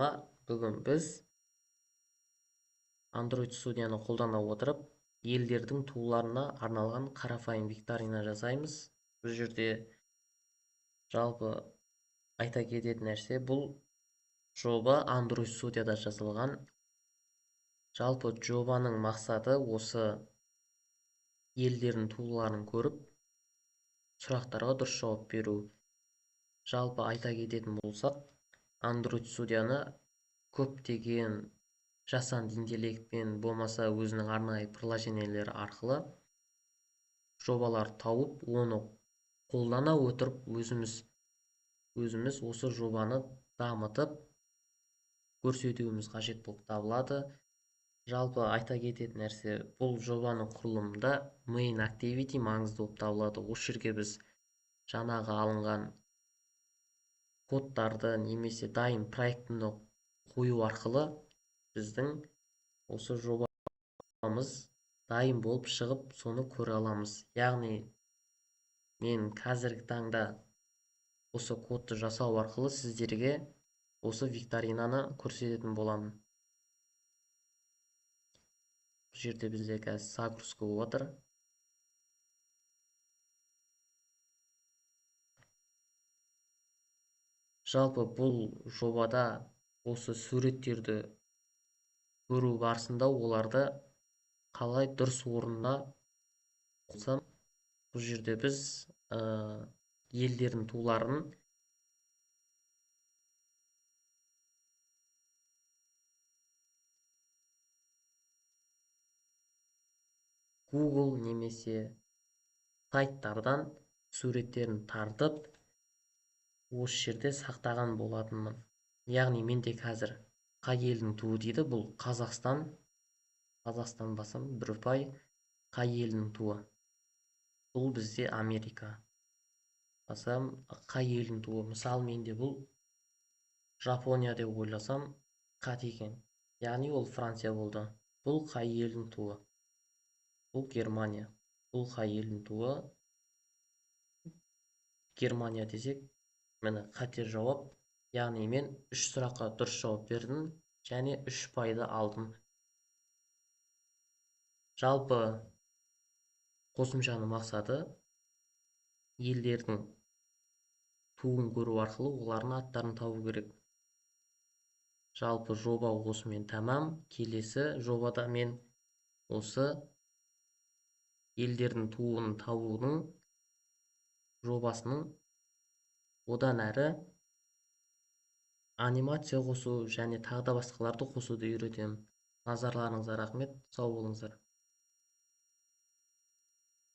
Салама, бүгін біз Android студияны қолдана отырып, елдердің туларына арналған қарапайым викторина жасаймыз. Бұл жерде жалпы айта кететін нәрсе, бұл жоба Android студияда жасалған. Жалпы жобаның мақсаты осы елдердің туларын көріп, сұрақтарға дұрыс жауап беру. Жалпы айта кететін болсақ, Android студияны көптеген жасанды интеллектпен болмаса өзінің арнайы приложениелері арқылы жобалар тауып, оны қолдана отырып өзіміз осы жобаны дамытып көрсетуіміз қажет болып табылады. Жалпы айта кететін нәрсе, бұл жобаның құрылымында main activity маңызды болып табылады. Осы жерге біз жаңағы алынған кодтарды немесе дайын проектіні қою арқылы біздің осы жобамыз дайын болып шығып, соны көре аламыз. Яғни мен қазіргі таңда осы кодты жасау арқылы сіздерге осы викторинаны көрсететін боламын. Бұл жерде бізде қазір загрузка болып отыр. Жалпы бұл жобада осы суреттерді көру барысында оларды қалай дұрыс орнына қойсам, бұл жерде біз елдердің туларын Google немесе сайттардан суреттерін тартып, осы жерде сақтаған болатынмын. Яғни менде қазір қай елдің туы дейді, бұл Қазақстан басам, бір ұпай, қай елдің туы. Бұл бізде Америка. Басам, қай елдің туы. Мысалы, менде бұл Жапония деп ойласам, қате екен. Яғни ол Франция болды. Бұл қай елдің туы. Бұл Германия. Бұл қай елдің туы. Германия десек, міне қате жауап. Яғни мен 3 сұраққа дұрыс жауап бердім және 3 ұпайды алдым. Жалпы қосымшаның мақсаты елдердің туын көру арқылы олардың аттарын табу керек. Жалпы жоба осымен тәмам. Келесі жобада мен осы елдердің туын табудың жобасының одан әрі анимация қосу және тағы да басқаларды қосуды үйретемін. Назарларыңызға рахмет, сау болыңыздар.